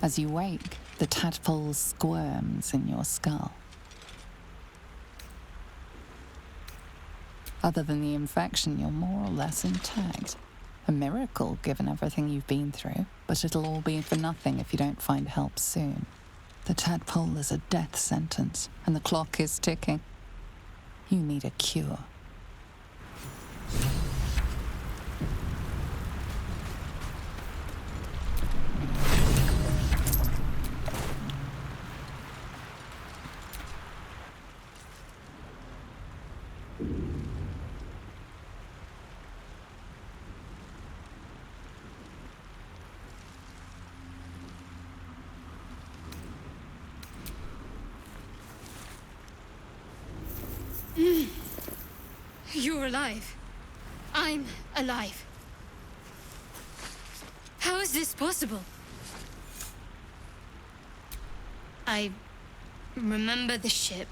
As you wake, the tadpole squirms in your skull. Other than the infection, you're more or less intact. A miracle, given everything you've been through, but it'll all be for nothing if you don't find help soon. The tadpole is a death sentence, and the clock is ticking. You need a cure. You're alive. I'm alive. How is this possible? I remember the ship.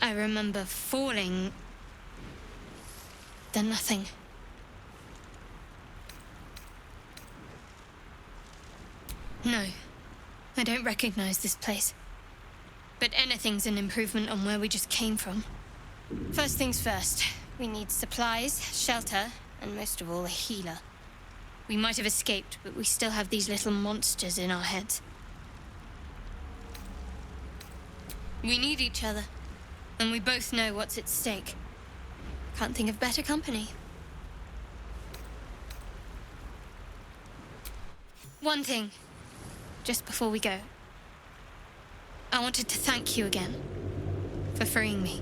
I remember falling. Then nothing. No, I don't recognize this place. But anything's an improvement on where we just came from. First things first, we need supplies, shelter, and most of all, a healer. We might have escaped, but we still have these little monsters in our heads. We need each other, and we both know what's at stake. Can't think of better company. One thing, just before we go. I wanted to thank you again for freeing me.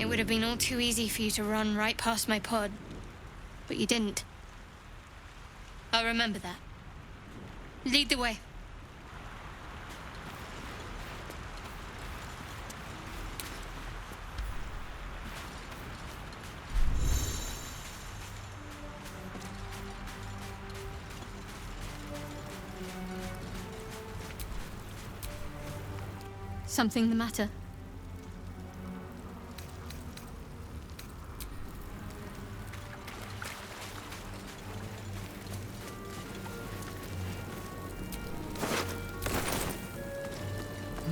It would have been all too easy for you to run right past my pod, but you didn't. I'll remember that. Lead the way. Something the matter?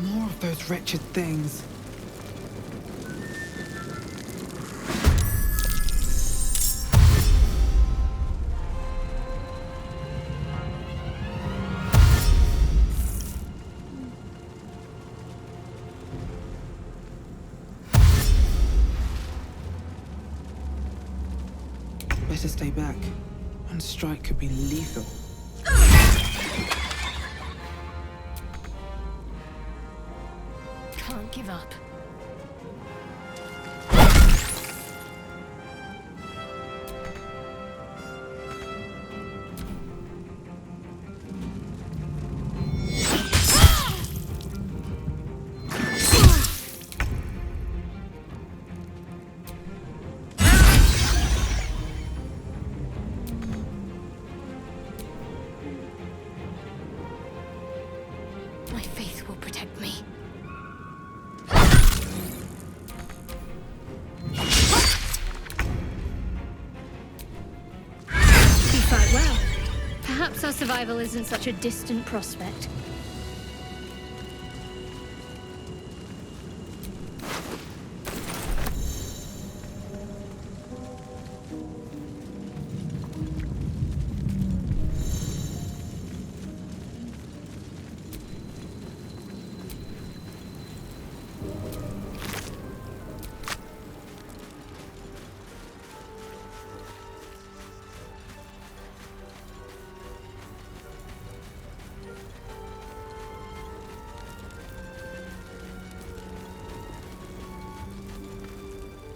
More of those wretched things. Better stay back. One strike could be lethal. Can't give up. My faith will protect me. You fight well. Perhaps our survival isn't such a distant prospect.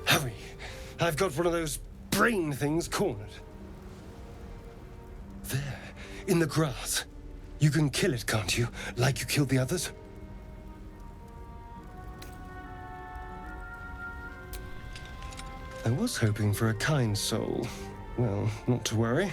Hurry! I've got one of those brain things cornered. There, in the grass. You can kill it, can't you? Like you killed the others? I was hoping for a kind soul. Well, not to worry.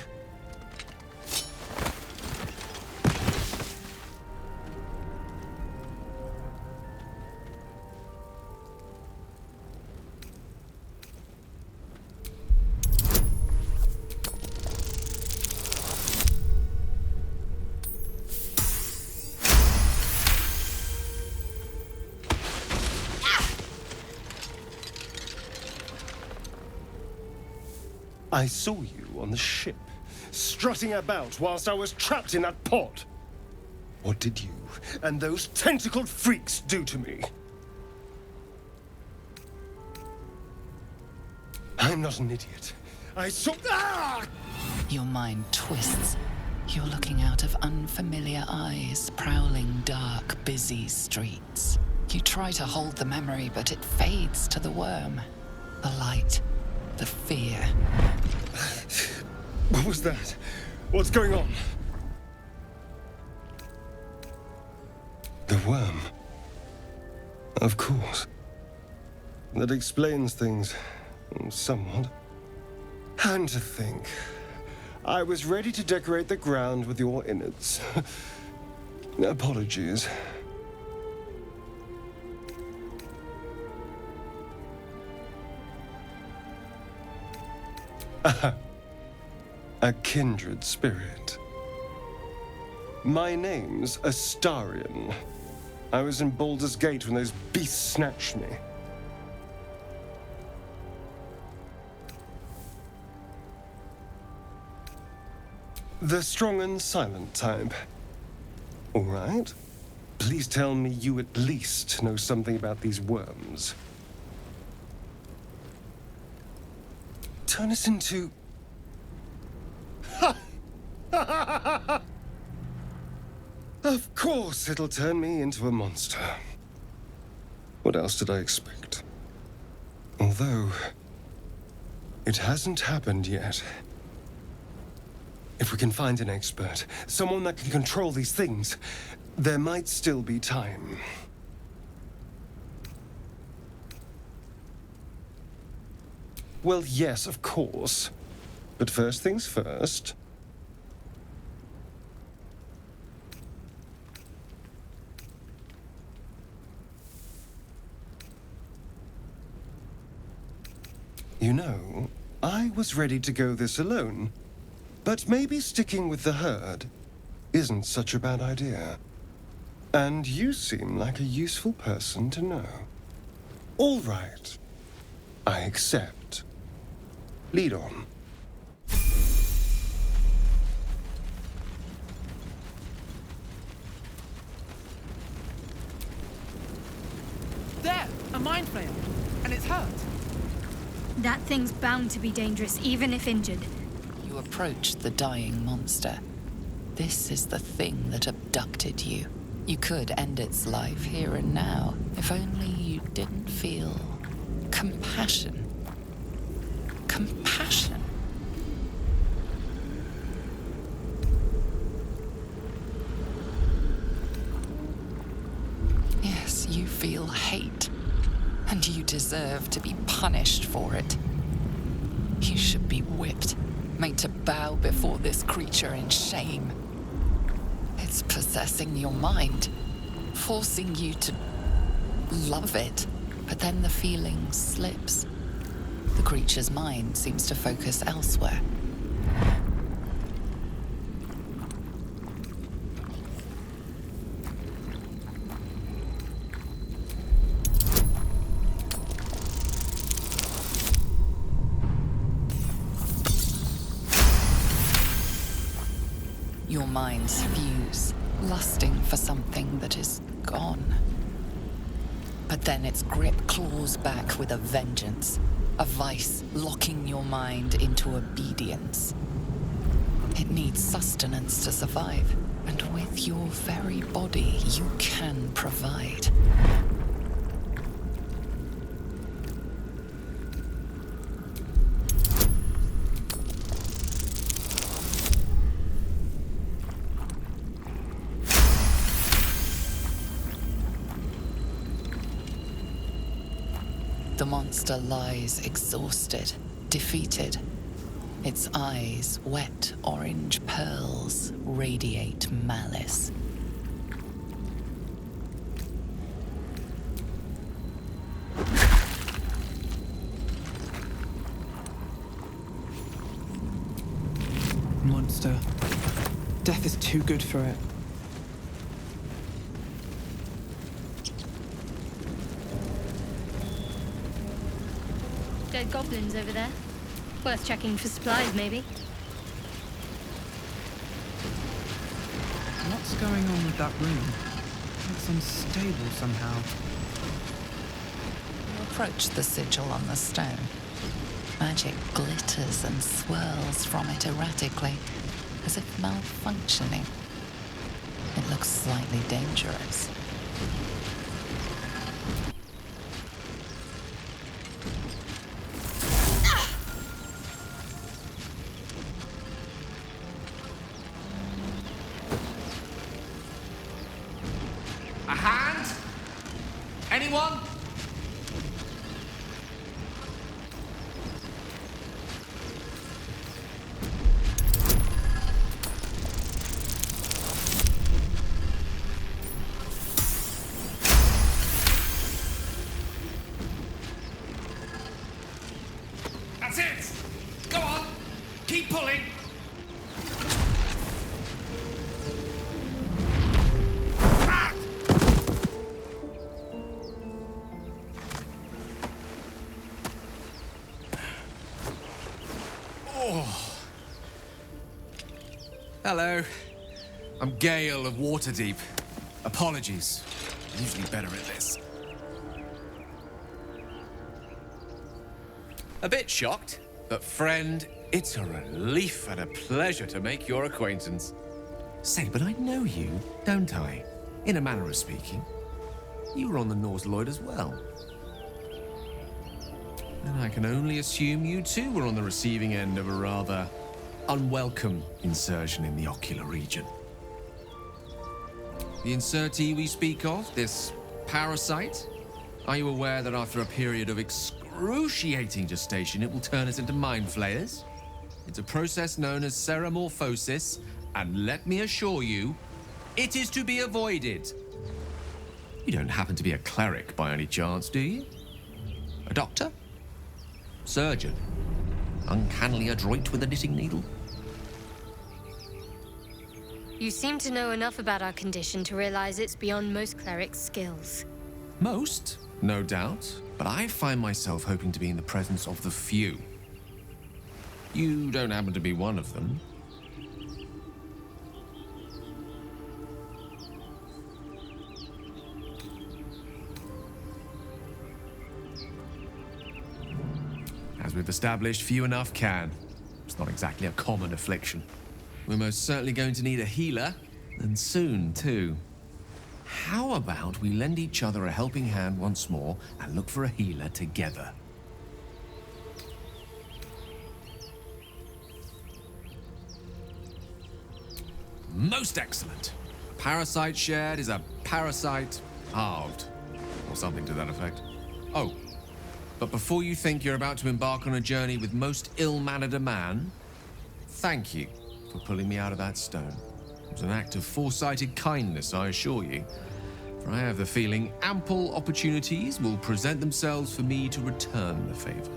I saw you on the ship, strutting about whilst I was trapped in that pod. What did you and those tentacled freaks do to me? I'm not an idiot. I saw... Ah! Your mind twists. You're looking out of unfamiliar eyes, prowling dark, busy streets. You try to hold the memory, but it fades to the worm. The light. The fear. What was that? What's going on? The worm. Of course. That explains things somewhat. And to think, I was ready to decorate the ground with your innards. Apologies. A kindred spirit. My name's Astarion. I was in Baldur's Gate when those beasts snatched me. The strong and silent type. All right. Please tell me you at least know something about these worms. Turn us into... Of course it'll turn me into a monster. What else did I expect? Although, it hasn't happened yet. If we can find an expert, someone that can control these things, there might still be time. Well, yes, of course. But first things first. You know, I was ready to go this alone. But maybe sticking with the herd isn't such a bad idea. And you seem like a useful person to know. All right. I accept. Lead on. There! A mind flayer! And it's hurt! That thing's bound to be dangerous, even if injured. You approach the dying monster. This is the thing that abducted you. You could end its life here and now, if only you didn't feel compassion. Compassion. Yes, you feel hate, and you deserve to be punished for it. You should be whipped, made to bow before this creature in shame. It's possessing your mind, forcing you to love it, but then the feeling slips. The creature's mind seems to focus elsewhere. Your minds fuse, lusting for something that is gone. But then its grip claws back with a vengeance, a vice locking your mind into obedience. It needs sustenance to survive, and with your very body, you can provide. The monster lies exhausted, defeated. Its eyes, wet orange pearls, radiate malice. Monster. Death is too good for it. Dead goblins over there. Worth checking for supplies, maybe. What's going on with that room? It's unstable somehow. You approach the sigil on the stone. Magic glitters and swirls from it erratically, as if malfunctioning. It looks slightly dangerous. A hand? Anyone? That's it! Go on! Keep pulling! Ah! Oh. Hello. I'm Gale of Waterdeep. Apologies. I'm usually better at this. A bit shocked, but friend, it's a relief and a pleasure to make your acquaintance. Say, but I know you, don't I? In a manner of speaking. You were on the Norse Lloyd as well. And I can only assume you too were on the receiving end of a rather unwelcome insertion in the ocular region. The insertee we speak of, this parasite, are you aware that after a period of excruciating gestation, it will turn us into mind flayers? It's a process known as seromorphosis, and let me assure you, it is to be avoided. You don't happen to be a cleric by any chance, do you? A doctor? Surgeon? Uncannily adroit with a knitting needle? You seem to know enough about our condition to realize it's beyond most clerics' skills. Most, no doubt, but I find myself hoping to be in the presence of the few. You don't happen to be one of them. As we've established, few enough can. It's not exactly a common affliction. We're most certainly going to need a healer, and soon, too. How about we lend each other a helping hand once more and look for a healer together? Most excellent. A parasite shared is a parasite halved, or something to that effect. Oh, but before you think you're about to embark on a journey with most ill-mannered a man, thank you for pulling me out of that stone. It was an act of foresighted kindness, I assure you. I have the feeling ample opportunities will present themselves for me to return the favor.